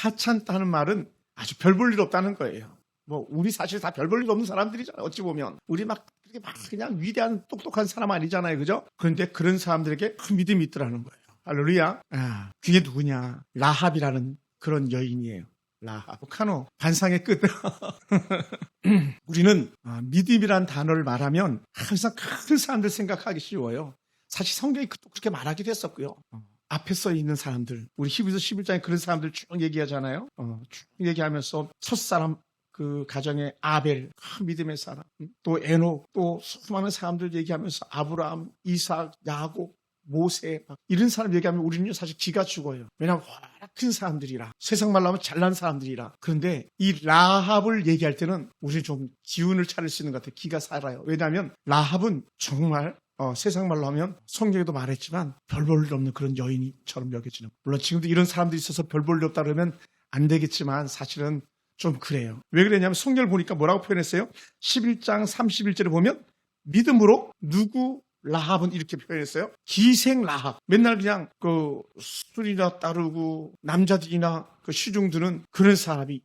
하찮다는 말은 아주 별 볼 일 없다는 거예요. 뭐 우리 사실 다 별 볼 일 없는 사람들이잖아요. 어찌 보면 우리 막 그냥 위대한 똑똑한 사람 아니잖아요, 그죠? 그런데 그런 사람들에게 큰 믿음이 있더라는 거예요. 할렐루야. 그게 누구냐? 라합이라는 그런 여인이에요. 라합. 카노 반상의 끝. 우리는 믿음이란 단어를 말하면 항상 큰 사람들 생각하기 쉬워요. 사실 성경이 그렇게 말하기도 했었고요. 앞에 써 있는 사람들, 우리 히브리서 11장에 그런 사람들 쭉 얘기하잖아요. 쭉 얘기하면서 첫사람 그 가정의 아벨, 믿음의 사람, 또 에녹, 또 수많은 사람들 얘기하면서 아브라함, 이삭, 야곱, 모세 이런 사람 얘기하면 우리는 사실 기가 죽어요. 왜냐하면 워낙 큰 사람들이라, 세상 말로 하면 잘난 사람들이라. 그런데 이 라합을 얘기할 때는 우리는 좀 기운을 차릴 수 있는 것 같아요. 기가 살아요. 왜냐하면 라합은 정말 세상 말로 하면 성경에도 말했지만 별 볼 일 없는 그런 여인처럼 여겨지는. 물론 지금도 이런 사람들이 있어서 별 볼 일 없다 그러면 안 되겠지만 사실은 좀 그래요. 왜 그러냐면 성경을 보니까 뭐라고 표현했어요? 11장 31절에 보면 믿음으로 라합은 이렇게 표현했어요. 기생 라합. 맨날 그냥 그 술이나 따르고 남자들이나 그 시중 드는 그런 사람이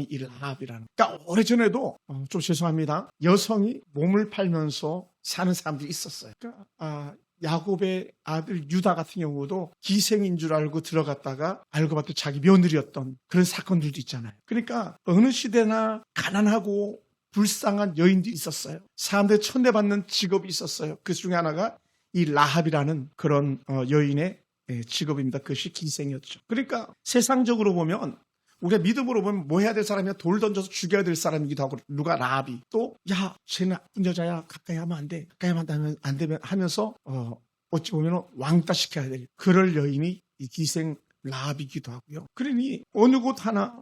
이 라합이라는. 그러니까 오래전에도 좀 죄송합니다. 여성이 몸을 팔면서 사는 사람들이 있었어요. 그러니까 야곱의 아들 유다 같은 경우도 기생인 줄 알고 들어갔다가 알고 봤더니 자기 며느리였던 그런 사건들도 있잖아요. 그러니까 어느 시대나 가난하고 불쌍한 여인들이 있었어요. 사람들이 천대받는 직업이 있었어요. 그 중에 하나가 이 라합이라는 그런 여인의 직업입니다. 그것이 기생이었죠. 그러니까 세상적으로 보면 우리가 믿음으로 보면 뭐 해야 될 사람이야? 돌 던져서 죽여야 될 사람이기도 하고 누가 라합이 또 야 쟤는 나쁜 여자야 가까이 하면 안 돼. 가까이 하면 안 되면 하면서 어찌 보면 왕따 시켜야 될 그럴 여인이 이 기생 라합이기도 하고요. 그러니 어느 곳 하나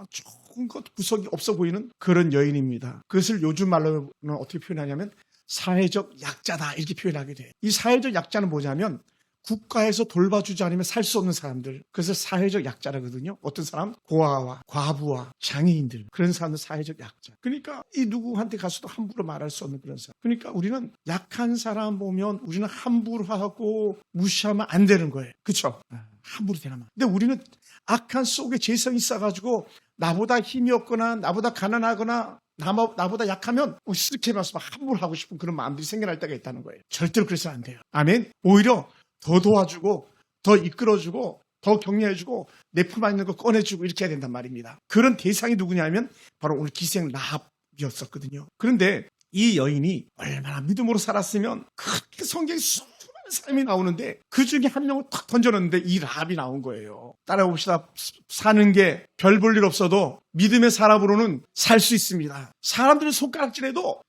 조금 것 구석이 없어 보이는 그런 여인입니다. 그것을 요즘 말로는 어떻게 표현하냐면 사회적 약자다 이렇게 표현하게 돼요. 이 사회적 약자는 뭐냐면 국가에서 돌봐주지 않으면 살 수 없는 사람들. 그래서 사회적 약자라거든요. 어떤 사람? 고아와 과부와 장애인들. 그런 사람들 사회적 약자. 그러니까 이 누구한테 가서도 함부로 말할 수 없는 그런 사람. 그러니까 우리는 약한 사람 보면 우리는 함부로 하고 무시하면 안 되는 거예요. 그렇죠? 함부로 대하면. 근데 우리는 악한 속에 재성이 있어가지고 나보다 힘이 없거나 나보다 가난하거나 나보다 약하면 이렇게 말해서 함부로 하고 싶은 그런 마음들이 생겨날 때가 있다는 거예요. 절대로 그래서는 안 돼요. 아멘. 오히려 더 도와주고 더 이끌어주고 더 격려해주고 내 품 안에 있는 거 꺼내주고 이렇게 해야 된단 말입니다. 그런 대상이 누구냐면 바로 오늘 기생 라합이었었거든요. 그런데 이 여인이 얼마나 믿음으로 살았으면 그렇게 성경에 수많은 사람이 나오는데 그 중에 한 명을 탁 던져놨는데 이 라합이 나온 거예요. 따라봅시다. 사는 게 별 볼 일 없어도 믿음의 사람으로는 살 수 있습니다. 사람들의 손가락질해도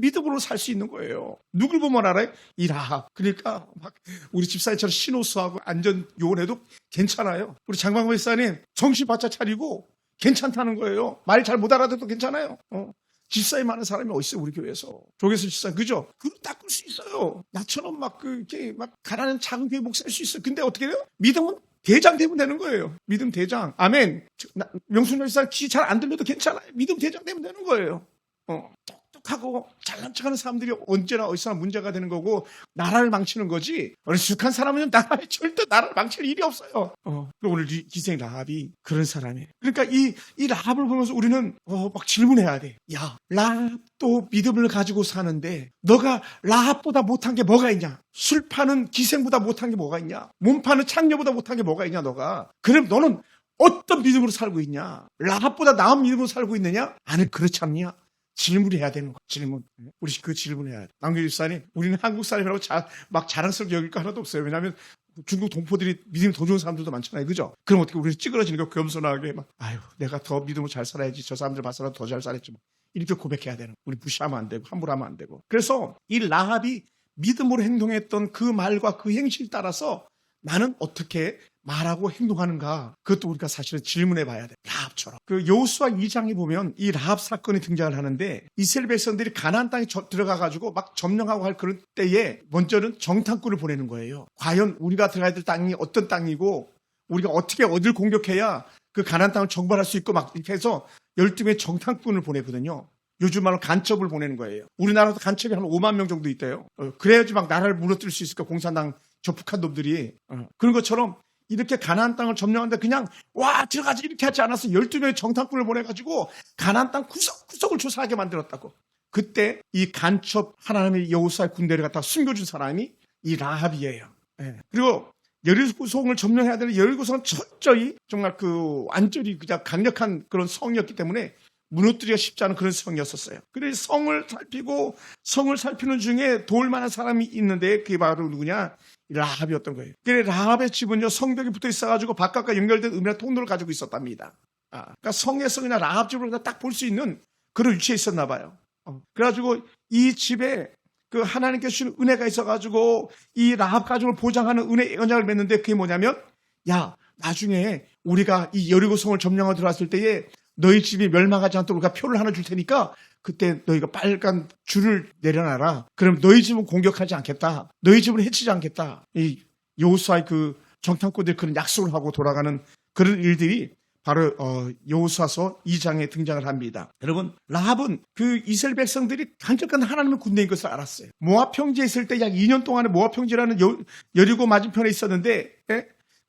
믿음으로 살 수 있는 거예요. 누굴 보면 알아요? 이 라합. 그러니까 막 우리 집사님처럼 신호수하고 안전 요원해도 괜찮아요. 우리 장광호 집사님 정신 바짝 차리고 괜찮다는 거예요. 말 잘 못 알아듣도 괜찮아요. 집사님 많은 사람이 어디 있어요? 우리 교회에서. 조계수 집사님 그죠? 그거 닦을 수 있어요. 나처럼 이렇게 가난한 작은 교회 목사일 수 있어요. 근데 어떻게 돼요? 믿음은 대장 되면 되는 거예요. 믿음 대장. 아멘. 명순 집사님 귀 잘 안 들려도 괜찮아요. 믿음 대장 되면 되는 거예요. 똑똑하고 잘난 척하는 사람들이 언제나 어디서나 문제가 되는 거고 나라를 망치는 거지. 어리숙한 사람은 절대 나라를 망칠 일이 없어요. 오늘 기생 라합이 그런 사람이에요. 그러니까 이 라합을 보면서 우리는 막 질문해야 돼. 야, 라합도 믿음을 가지고 사는데 너가 라합보다 못한 게 뭐가 있냐? 술 파는 기생보다 못한 게 뭐가 있냐? 몸 파는 창녀보다 못한 게 뭐가 있냐 너가? 그럼 너는 어떤 믿음으로 살고 있냐? 라합보다 나은 믿음으로 살고 있느냐? 아니 그렇지 않냐? 질문해야 되는 거. 질문. 우리 그 질문해야 돼. 남규 집사님, 우리는 한국 사람이라고 막 자랑스럽게 여길 거 하나도 없어요. 왜냐하면 중국 동포들이 믿음이 더 좋은 사람들도 많잖아요. 그죠? 그럼 어떻게 우리는 찌그러지는 거 겸손하게 내가 더 믿음으로 잘 살아야지. 저 사람들 봐서라도 더 잘 살았지. 이렇게 고백해야 되는 거. 우리 무시하면 안 되고 함부로 하면 안 되고. 그래서 이 라합이 믿음으로 행동했던 그 말과 그 행실에 따라서 나는 어떻게 말하고 행동하는가? 그것도 우리가 사실은 질문해 봐야 돼. 라합처럼. 그 여호수아 2장에 보면 이 라합 사건이 등장을 하는데 이스라엘 백성들이 가나안 땅에 들어가가지고 막 점령하고 할 그런 때에 먼저는 정탐꾼을 보내는 거예요. 과연 우리가 들어가야 될 땅이 어떤 땅이고 우리가 어떻게 어딜 공격해야 그 가나안 땅을 정벌할 수 있고 막 이렇게 해서 12명의 정탐꾼을 보내거든요. 요즘 말로 간첩을 보내는 거예요. 우리나라도 간첩이 한 5만 명 정도 있대요. 그래야지 막 나라를 무너뜨릴 수 있을까 공산당 저 북한 놈들이. 그런 것처럼 이렇게 가나안 땅을 점령하는데 그냥 와 들어가지 이렇게 하지 않았어. 12명의 정탐꾼을 보내가지고 가나안 땅 구석구석을 조사하게 만들었다고. 그때 이 간첩 하나님의 여호수아의 군대를 갖다가 숨겨준 사람이 이 라합이에요. 예. 그리고 여리고성을 점령해야 되는 여리고성은 철저히 정말 그 완전히 그냥 강력한 그런 성이었기 때문에 무너뜨리기가 쉽지 않은 그런 성이었었어요. 그래서 성을 살피는 중에 도울 만한 사람이 있는데 그게 바로 누구냐? 라합이었던 거예요. 그래 라합의 집은요 성벽이 붙어 있어가지고 바깥과 연결된 은밀한 통로를 가지고 있었답니다. 그러니까 성에서 그냥 라합 집을 딱 볼 수 있는 그런 위치에 있었나 봐요. 그래가지고 이 집에 그 하나님께서 주신 은혜가 있어가지고 이 라합 가족을 보장하는 은혜 언약을 맺는데 그게 뭐냐면 야 나중에 우리가 이 여리고성을 점령하고 들어왔을 때에 너희 집이 멸망하지 않도록 우리가 표를 하나 줄 테니까 그때 너희가 빨간 줄을 내려놔라. 그럼 너희 집은 공격하지 않겠다. 너희 집은 해치지 않겠다. 이 여호수아의 그 정탐꾼들이 그런 약속을 하고 돌아가는 그런 일들이 바로 여호수아서 2장에 등장을 합니다. 여러분 라합은 그 이스라엘 백성들이 강력한 하나님의 군대인 것을 알았어요. 모압 평지에 있을 때 약 2년 동안에 모압 평지라는 여리고 맞은편에 있었는데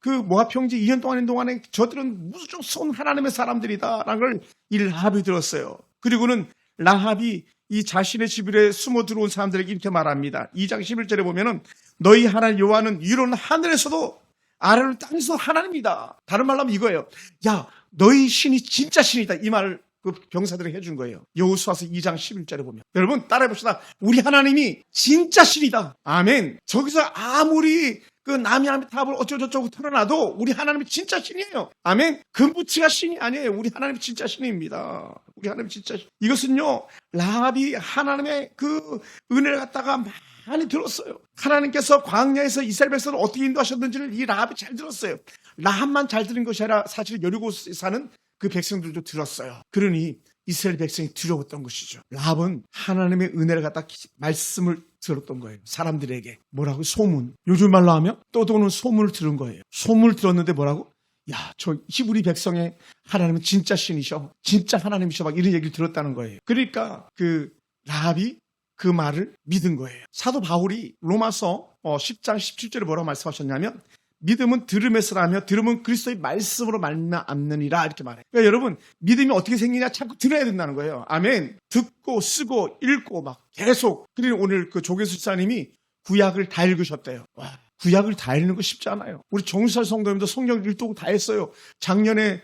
그 모압 평지 2년 동안 동안에 저들은 무슨 하나님의 사람들이다라는 걸 이 라합이 들었어요. 그리고는 라합이 이 자신의 집에 숨어 들어온 사람들에게 이렇게 말합니다. 2장 11절에 보면은 너희 하나님 여호와는 위로는 하늘에서도 아래로는 땅에서도 하나님이다. 다른 말로 하면 이거예요. 야 너희 신이 진짜 신이다. 이 말을 그 병사들에게 해준 거예요. 여호수아서 2장 11절에 보면. 여러분 따라해봅시다. 우리 하나님이 진짜 신이다. 아멘. 저기서 아무리 그 남이 답을 어쩌고저쩌고 털어놔도 우리 하나님이 진짜 신이에요. 아멘. 금부치가 신이 아니에요. 우리 하나님이 진짜 신입니다. 우리 하나님 진짜 신. 이것은요 라합이 하나님의 그 은혜를 갖다가 많이 들었어요. 하나님께서 광야에서 이스라엘 백성을 어떻게 인도하셨는지를 이 라합이 잘 들었어요. 라합만 잘 들은 것이 아니라 사실 여리고에 사는 그 백성들도 들었어요. 그러니 이스라엘 백성이 두려웠던 것이죠. 라합은 하나님의 은혜를 갖다 말씀을 들었던 거예요. 사람들에게. 뭐라고? 소문. 요즘 말로 하면 떠도는 소문을 들은 거예요. 소문을 들었는데 뭐라고? 야, 저 히브리 백성의 하나님은 진짜 신이셔. 진짜 하나님이셔. 막 이런 얘기를 들었다는 거예요. 그러니까 그 라합이 그 말을 믿은 거예요. 사도 바울이 로마서 10장 17절에 뭐라고 말씀하셨냐면 믿음은 들음에서라며 들음은 그리스도의 말씀으로 말미암느니라 이렇게 말해요. 그러니까 여러분 믿음이 어떻게 생기냐 자꾸 들어야 된다는 거예요. 아멘. 듣고 쓰고 읽고 막 계속. 그리고 오늘 그 조계수 집사님이 구약을 다 읽으셨대요. 와, 구약을 다 읽는 거 쉽지 않아요. 우리 정수살 성도님도 성경 일독 다 했어요. 작년에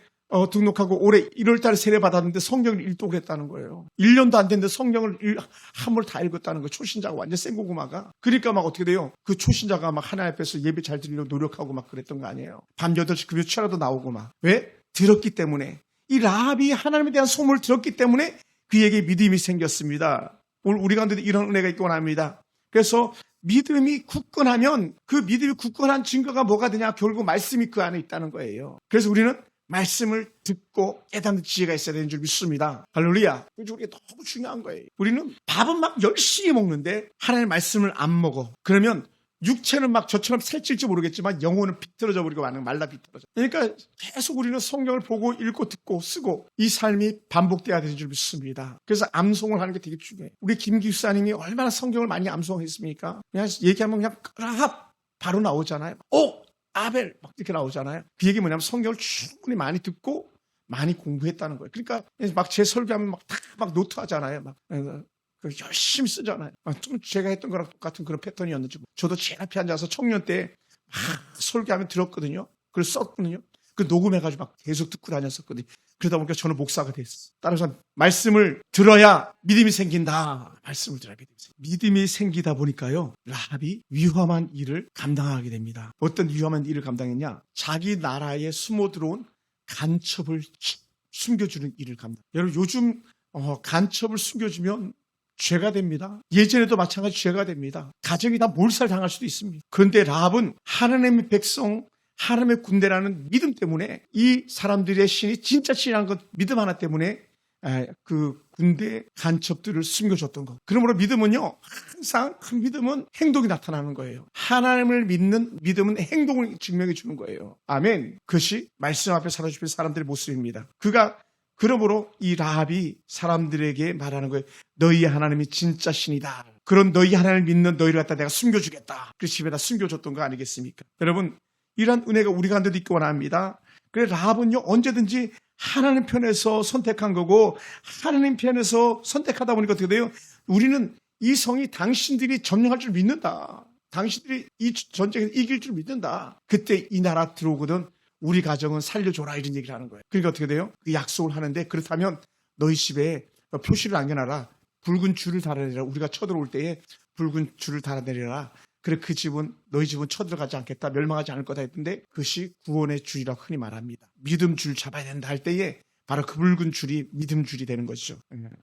등록하고 올해 1월달에 세례 받았는데 성경을 일독을 했다는 거예요. 1년도 안 됐는데 성경을 한 번 다 읽었다는 거예요. 초신자가 완전 생고구마가. 그러니까 막 어떻게 돼요? 그 초신자가 막 하나님 앞에서 예배 잘 드리려고 노력하고 막 그랬던 거 아니에요. 밤 8시 급여 취하라도 나오고 막. 왜? 들었기 때문에. 이 라합이 하나님에 대한 소문을 들었기 때문에 그에게 믿음이 생겼습니다. 오늘 우리 가운데도 이런 은혜가 있고 합니다. 그래서 믿음이 굳건하면 그 믿음이 굳건한 증거가 뭐가 되냐? 결국 말씀이 그 안에 있다는 거예요. 그래서 우리는 말씀을 듣고 깨닫는 지혜가 있어야 되는 줄 믿습니다. 할렐루야. 그게 너무 중요한 거예요. 우리는 밥은 막 열심히 먹는데 하나님의 말씀을 안 먹어. 그러면 육체는 막 저처럼 살찔지 모르겠지만 영혼은 비틀어져 버리고 말라 비틀어져. 그러니까 계속 우리는 성경을 보고 읽고 듣고 쓰고 이 삶이 반복돼야 되는 줄 믿습니다. 그래서 암송을 하는 게 되게 중요해요. 우리 김 기사님이 얼마나 성경을 많이 암송했습니까? 그냥 얘기하면 그냥 라합 바로 나오잖아요. 아벨 막 이렇게 나오잖아요. 그 얘기 뭐냐면 성경을 충분히 많이 듣고 많이 공부했다는 거예요. 그러니까 막 제 설교하면 막 노트 하잖아요. 막 열심히 쓰잖아요. 좀 제가 했던 거랑 똑같은 그런 패턴이었는지. 저도 제 앞에 앉아서 청년 때 막 설교하면 들었거든요. 그걸 썼거든요. 그 녹음해가지고 막 계속 듣고 다녔었거든요. 그러다 보니까 저는 목사가 됐어. 따라서 말씀을 들어야 믿음이 생긴다. 말씀을 들어야 믿음이 생기다 보니까요. 라합이 위험한 일을 감당하게 됩니다. 어떤 위험한 일을 감당했냐? 자기 나라에 숨어 들어온 간첩을 숨겨주는 일을 감당. 여러분 요즘 간첩을 숨겨주면 죄가 됩니다. 예전에도 마찬가지 죄가 됩니다. 가정이 다 몰살당할 수도 있습니다. 그런데 라합은 하나님의 백성 하나님의 군대라는 믿음 때문에 이 사람들의 신이 진짜 신이라는 것 믿음 하나 때문에 그 군대 간첩들을 숨겨줬던 것. 그러므로 믿음은요 항상 그 믿음은 행동이 나타나는 거예요. 하나님을 믿는 믿음은 행동을 증명해 주는 거예요. 아멘. 그것이 말씀 앞에 살아주실 사람들의 모습입니다. 그러므로 이 라합이 사람들에게 말하는 거예요. 너희 하나님이 진짜 신이다. 그런 너희 하나님을 믿는 너희를 갖다 내가 숨겨주겠다. 그 집에다 숨겨줬던 거 아니겠습니까? 여러분 이러한 은혜가 우리 가운데도 있기 원합니다. 그래서 라합은요, 언제든지 하나님 편에서 선택한 거고, 하나님 편에서 선택하다 보니까 어떻게 돼요? 우리는 이 성이 당신들이 점령할 줄 믿는다. 당신들이 이 전쟁에서 이길 줄 믿는다. 그때 이 나라 들어오거든 우리 가정은 살려줘라, 이런 얘기를 하는 거예요. 그러니까 어떻게 돼요? 그 약속을 하는데, 그렇다면 너희 집에 표시를 남겨놔라. 붉은 줄을 달아내라. 우리가 쳐들어올 때에 붉은 줄을 달아내려라. 그래, 그 집은, 너희 집은 쳐들어가지 않겠다, 멸망하지 않을 거다 했는데, 그것이 구원의 줄이라고 흔히 말합니다. 믿음 줄 잡아야 된다 할 때에 바로 그 붉은 줄이 믿음 줄이 되는 것이죠.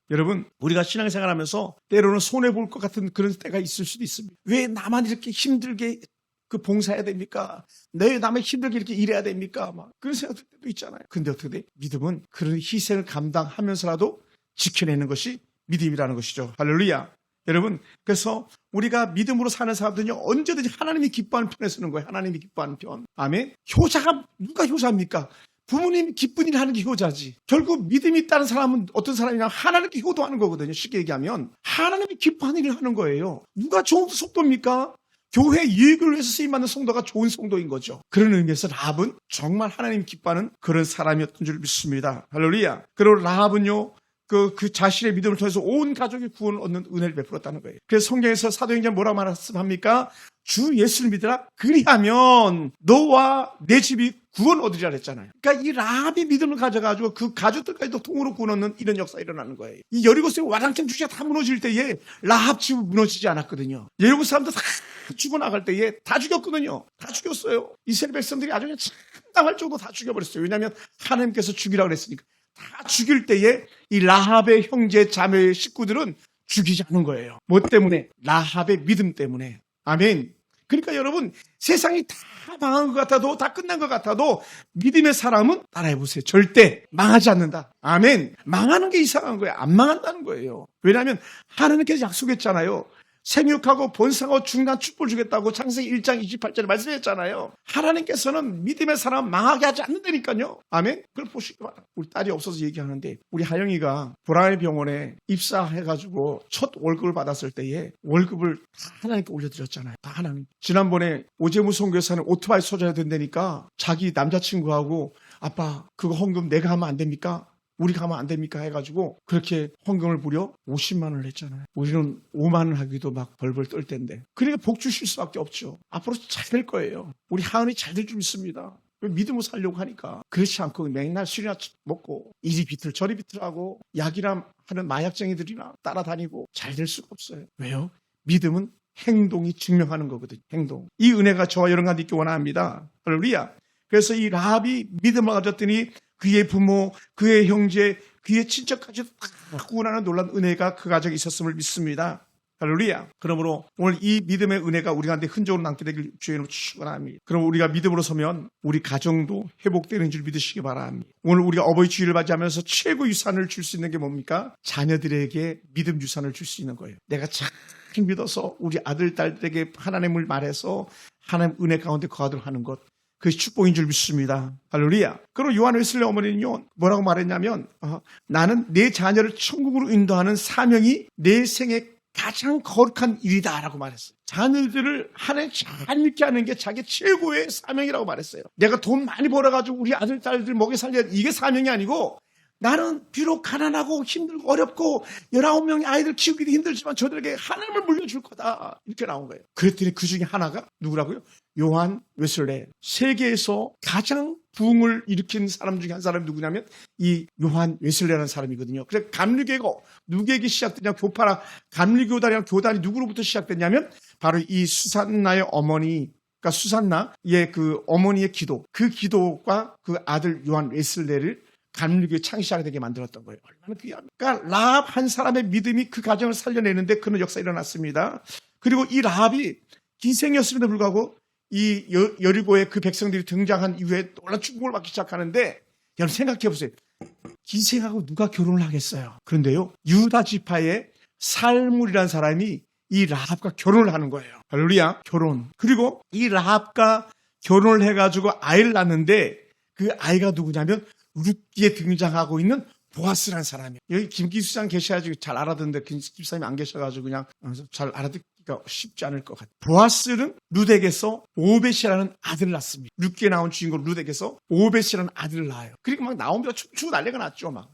여러분, 우리가 신앙생활하면서 때로는 손해볼 것 같은 그런 때가 있을 수도 있습니다. 왜 나만 이렇게 힘들게 그 봉사해야 됩니까? 내 남의 힘들게 이렇게 일해야 됩니까? 막 그런 생각들 때도 있잖아요. 근데 어떻게 돼? 믿음은 그런 희생을 감당하면서라도 지켜내는 것이 믿음이라는 것이죠. 할렐루야. 여러분, 그래서 우리가 믿음으로 사는 사람들은요, 언제든지 하나님이 기뻐하는 편에 서는 거예요. 하나님이 기뻐하는 편. 아멘. 효자가, 누가 효자입니까? 부모님이 기쁜 일을 하는 게 효자지. 결국 믿음이 있다는 사람은 어떤 사람이냐, 하나님께 효도하는 거거든요. 쉽게 얘기하면 하나님이 기뻐하는 일을 하는 거예요. 누가 좋은 성도입니까? 교회 이익을 위해서 쓰임받는 성도가 좋은 성도인 거죠. 그런 의미에서 라합은 정말 하나님이 기뻐하는 그런 사람이었던 줄 믿습니다. 할렐루야. 그리고 라합은요, 그 자신의 믿음을 통해서 온 가족이 구원을 얻는 은혜를 베풀었다는 거예요. 그래서 성경에서 사도행전 뭐라고 말씀합니까? 주 예수를 믿으라. 그리하면 너와 내 집이 구원 얻으리라 했잖아요. 그러니까 이 라합이 믿음을 가져가지고 그 가족들까지도 통으로 구원 얻는 이런 역사가 일어나는 거예요. 이 여리고성의 와장창 주지가 다 무너질 때에 라합 집은 무너지지 않았거든요. 여리고 사람들 다 죽어나갈 때에 다 죽였거든요. 다 죽였어요. 이스라엘 백성들이 아주 그냥 참담할 정도 다 죽여버렸어요. 왜냐하면 하나님께서 죽이라고 그랬으니까. 다 죽일 때에 이 라합의 형제 자매 식구들은 죽이지 않은 거예요. 뭐 때문에? 라합의 믿음 때문에. 아멘. 그러니까 여러분, 세상이 다 망한 것 같아도, 다 끝난 것 같아도 믿음의 사람은 따라해보세요. 절대 망하지 않는다. 아멘. 망하는 게 이상한 거예요. 안 망한다는 거예요. 왜냐하면 하나님께서 약속했잖아요. 생육하고 번성하고 중간 축복을 주겠다고 창세기 1장 28절에 말씀했잖아요. 하나님께서는 믿음의 사람 망하게 하지 않는다니까요. 아멘. 그걸 보시기 바랍니다. 우리 딸이 없어서 얘기하는데, 우리 하영이가 보라의 병원에 입사해가지고 첫 월급을 받았을 때에 월급을 다 하나님께 올려드렸잖아요. 다 하나님. 지난번에 오재무 선교사는 오토바이 소지해야 된다니까 자기 남자친구하고, 아빠 그거 헌금 내가 하면 안 됩니까? 우리가 하면 안 됩니까? 해가지고 그렇게 헌금을 무려 50만 원을 했잖아요. 우리는 5만 원 하기도 막 벌벌 떨 텐데. 그러니까 복 주실 수밖에 없죠. 앞으로 잘 될 거예요. 우리 하은이 잘 될 줄 믿습니다. 믿음으로 살려고 하니까. 그렇지 않고 맨날 술이나 먹고 이리 비틀 저리 비틀하고 약이라 하는 마약쟁이들이나 따라다니고 잘 될 수가 없어요. 왜요? 믿음은 행동이 증명하는 거거든요. 행동. 이 은혜가 저와 여러분한테 있기 원합니다. 할렐루야. 그래서 이 라합이 믿음을 가졌더니 그의 부모, 그의 형제, 그의 친척까지 다 구원하는 놀라운 은혜가 그 가정에 있었음을 믿습니다. 할렐루야. 그러므로 오늘 이 믿음의 은혜가 우리 가운데 흔적으로 남게 되길 주의 이름으로 축원합니다. 그럼 우리가 믿음으로 서면 우리 가정도 회복되는 줄 믿으시기 바랍니다. 오늘 우리가 어버이 주일을 맞이하면서 최고 유산을 줄 수 있는 게 뭡니까? 자녀들에게 믿음 유산을 줄 수 있는 거예요. 내가 잘 믿어서 우리 아들, 딸들에게 하나님을 말해서 하나님 은혜 가운데 거하도록 하는 것. 그것이 축복인 줄 믿습니다. 할렐루야. 그리고 요한 웨슬리 어머니는요, 뭐라고 말했냐면, 나는 내 자녀를 천국으로 인도하는 사명이 내 생의 가장 거룩한 일이다 라고 말했어요. 자녀들을 하나님 잘 믿게 하는 게 자기 최고의 사명이라고 말했어요. 내가 돈 많이 벌어가지고 우리 아들, 딸들 먹여 살려야 이게 사명이 아니고, 나는 비록 가난하고 힘들고 어렵고 19명의 아이들 키우기도 힘들지만 저들에게 하나님을 물려줄 거다. 이렇게 나온 거예요. 그랬더니 그 중에 하나가 누구라고요? 요한 웨슬레. 세계에서 가장 부흥을 일으킨 사람 중에 한 사람이 누구냐면 이 요한 웨슬레라는 사람이거든요. 그래서 감리교가 누구에게 시작되냐? 교파라 감리교단이랑 교단이 누구로부터 시작됐냐면 바로 이 수산나의 어머니, 그러니까 수산나의 그 어머니의 기도, 그 기도가 그 아들 요한 웨슬레를 감리교의 창시자가 되게 만들었던 거예요. 얼마나 귀합니까? 그러니까 라합 한 사람의 믿음이 그 가정을 살려내는데 그런 역사가 일어났습니다. 그리고 이 라합이 기생이었음에도 불구하고 이 여리고에 그 백성들이 등장한 이후에 놀라운 축복을 받기 시작하는데, 여러분 생각해 보세요. 기생하고 누가 결혼을 하겠어요? 그런데요, 유다 지파의 살물이라는 사람이 이 라합과 결혼을 하는 거예요. 할렐루야. 결혼. 그리고 이 라합과 결혼을 해가지고 아이를 낳는데 그 아이가 누구냐면 룻기에 등장하고 있는 보아스라는 사람이에요. 여기 김기수장 계셔가지고 잘 알아듣는데 김기수장이 안 계셔가지고 그냥 잘 알아듣기 하기가 쉽지 않을 것 같아요. 보아스는 룻에게서 오벳이라는 아들을 낳습니다. 룻기에 나온 주인공 룻에게서 오벳이라는 아들을 낳아요. 그러니까 막 나오면서 춤추고 난리가 났죠. 막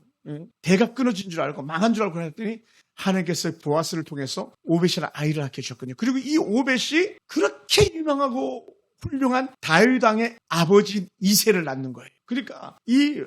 대가 끊어진 줄 알고 망한 줄 알고 했더니 하나님께서 보아스를 통해서 오벳이라는 아이를 낳게 해주셨거든요. 그리고 이 오벳이 그렇게 유명하고 훌륭한 다윗 왕의 아버지 이새를 낳는 거예요. 그러니까 이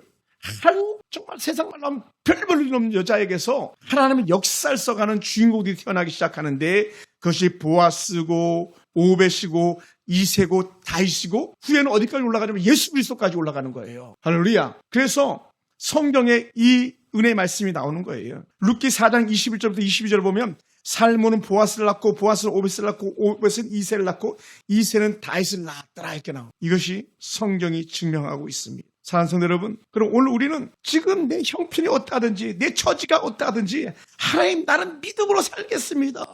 한 정말 세상 말로 하면 별볼일 없는 여자에게서 하나님의 역사를 써가는 주인공들이 태어나기 시작하는데 그것이 보아스고 오벳이고 이새고 다윗이고 후에는 어디까지 올라가냐면 예수 그리스도까지 올라가는 거예요. 할렐루야. 그래서 성경에 이 은혜의 말씀이 나오는 거예요. 룻기 4장 21절부터 22절을 보면 살몬은 보아스를 낳고 보아스는 오벳을 낳고 오벳은 이새를 낳고 이새는 다윗을 낳았더라 이렇게 나옵니다. 이것이 성경이 증명하고 있습니다. 사랑하는 성도 여러분, 그럼 오늘 우리는 지금 내 형편이 어떠하든지 내 처지가 어떠하든지 하나님 나는 믿음으로 살겠습니다.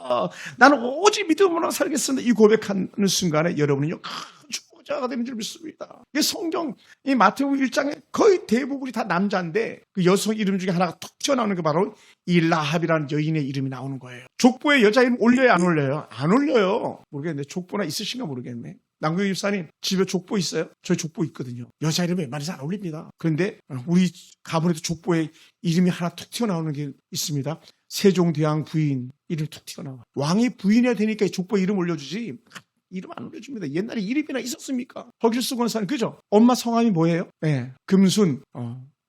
나는 오직 믿음으로 살겠습니다. 이 고백하는 순간에 여러분은요 큰 축복자가 되는 줄 믿습니다. 이 성경 이 마태복음 1장에 거의 대부분이 다 남자인데 그 여성 이름 중에 하나가 툭 튀어나오는 게 바로 이 라합이라는 여인의 이름이 나오는 거예요. 족보에 여자 이름 올려요 안 올려요? 안 올려요. 모르겠는데 족보나 있으신가 모르겠네. 남경희 집사님 집에 족보 있어요? 저희 족보 있거든요. 여자 이름이 웬만해서 안 올립니다. 그런데 우리 가문에도 족보에 이름이 하나 툭 튀어나오는 게 있습니다. 세종대왕 부인 이름 툭 튀어나와. 왕이 부인해야 되니까 족보에 이름 올려주지 이름 안 올려줍니다. 옛날에 이름이나 있었습니까? 허길수 권사님 그죠? 엄마 성함이 뭐예요? 네, 금순.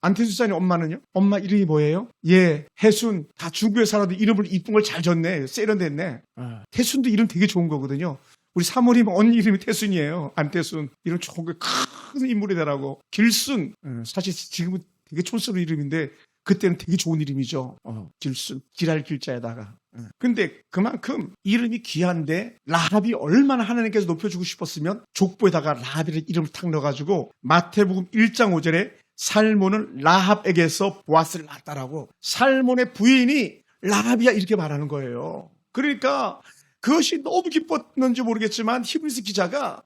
안태수 사님 엄마는요? 엄마 이름이 뭐예요? 예, 혜순. 다 중국에 살아도 이름을 이쁜 걸 잘 줬네. 세련됐네. 태순도 이름 되게 좋은 거거든요. 우리 사모님 언니 이름이 태순이에요. 안태순. 이름 좋은 거 큰 인물이 되라고. 길순. 사실 지금은 되게 촌스러운 이름인데 그때는 되게 좋은 이름이죠. 길순. 길할 길자에다가. 근데 그만큼 이름이 귀한데 라합이 얼마나 하나님께서 높여주고 싶었으면 족보에다가 라합이라는 이름을 탁 넣어가지고 마태복음 1장 5절에 살몬은 라합에게서 보아스를 낳았다라고 살몬의 부인이 라합이야 이렇게 말하는 거예요. 그러니까 그것이 너무 기뻤는지 모르겠지만 히브리서 기자가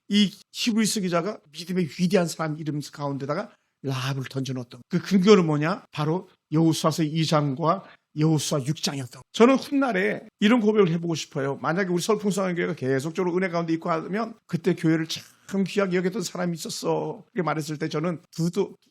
믿음의 위대한 사람 이름 가운데다가 라합을 던져놓았던 그 근거는 뭐냐? 바로 여호수아서 2장과 여호수아 6장이었던. 저는 훗날에 이런 고백을 해보고 싶어요. 만약에 우리 설풍성교회가 계속적으로 은혜 가운데 있고 하면 그때 교회를 참 귀하게 여겼던 사람이 있었어. 그렇게 말했을 때 저는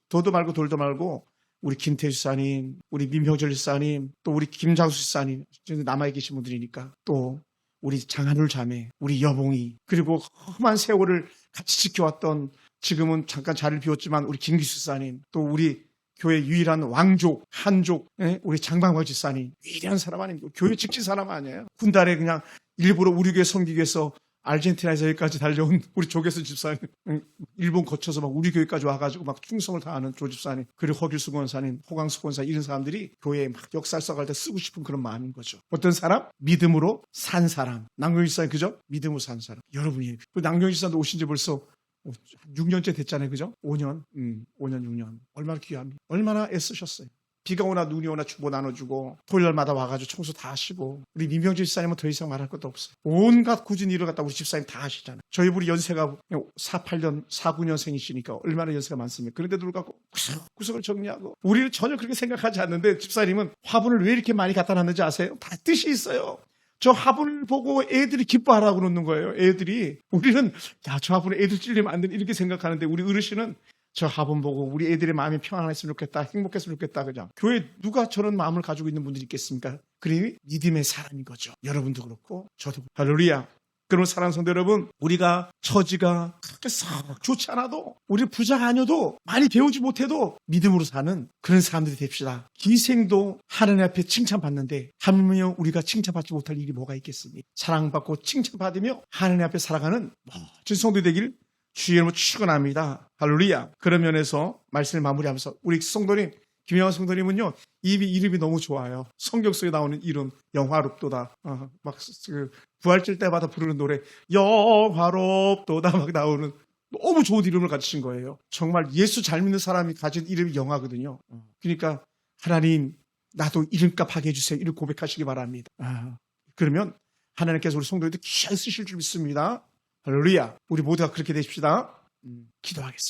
도도 말고 돌도 말고 우리 김태수 집사님, 우리 민병철 집사님, 또 우리 김장수 집사님 남아 계신 분들이니까 또 우리 장한울 자매, 우리 여봉이 그리고 험한 세월을 같이 지켜왔던 지금은 잠깐 자리를 비웠지만 우리 김기수 집사님 또 우리 교회 유일한 왕족, 한족, 우리 장방광 집사님 위대한 사람 아닙니까? 교회 직진 사람 아니에요? 군달에 그냥 일부러 우리 교회 섬기기 위해서 아르헨티나에서 여기까지 달려온 우리 조계수 집사님, 일본 거쳐서 막 우리 교회까지 와가지고 막 충성을 다하는 조 집사님, 그리고 허길수 권사님, 호강수 권사 이런 사람들이 교회에 막 역사를 써갈 때 쓰고 싶은 그런 마음인 거죠. 어떤 사람? 믿음으로 산 사람. 남경희 집사님 그죠? 믿음으로 산 사람. 여러분이 남경희 집사님도 오신 지 벌써 6년째 됐잖아요. 그죠? 5년, 5년, 6년. 얼마나 귀합니까? 얼마나 애쓰셨어요. 비가 오나 눈이 오나 주보 나눠주고 토요일마다 와가지고 청소 다 하시고 우리 민병주 집사님은 더 이상 말할 것도 없어요. 온갖 굳은 일을 갖다 우리 집사님 다 하시잖아요. 저희 우리 연세가 48년, 49년생이시니까 얼마나 연세가 많습니까? 그런데도 불구하고 구석을 정리하고 우리는 전혀 그렇게 생각하지 않는데 집사님은 화분을 왜 이렇게 많이 갖다 놨는지 아세요? 다 뜻이 있어요. 저 화분을 보고 애들이 기뻐하라고 그러는 거예요. 애들이. 우리는 저 화분에 애들 찔리면 안 되는 이렇게 생각하는데 우리 어르신은 저 화분 보고 우리 애들의 마음이 평안했으면 좋겠다. 행복했으면 좋겠다. 그죠? 교회 누가 저런 마음을 가지고 있는 분들이 있겠습니까? 그러니 믿음의 사람인 거죠. 여러분도 그렇고 저도. 할렐루야. 그러면 사랑하는 성도 여러분, 우리가 처지가 그렇게 썩 좋지 않아도 우리 부자가 아니어도 많이 배우지 못해도 믿음으로 사는 그런 사람들이 됩시다. 기생도 하나님 앞에 칭찬받는데 하물며 우리가 칭찬받지 못할 일이 뭐가 있겠습니까? 사랑받고 칭찬받으며 하나님 앞에 살아가는 멋진 성도 되길 주의 이름으로 축원합니다. 할렐루야. 그런 면에서 말씀을 마무리하면서 우리 성도님 김영환 성도님은요 이름이 너무 좋아요. 성경 속에 나오는 이름 영화롭도다. 막 부활절 때마다 부르는 노래 영화롭도다 막 나오는 너무 좋은 이름을 가지신 거예요. 정말 예수 잘 믿는 사람이 가진 이름이 영화거든요. 그러니까 하나님 나도 이름값 하게 해주세요. 이를 고백하시기 바랍니다. 그러면 하나님께서 우리 성도들도 귀하게 쓰실 줄 믿습니다. 할렐루야. 우리 모두가 그렇게 되십시다. 기도하겠습니다.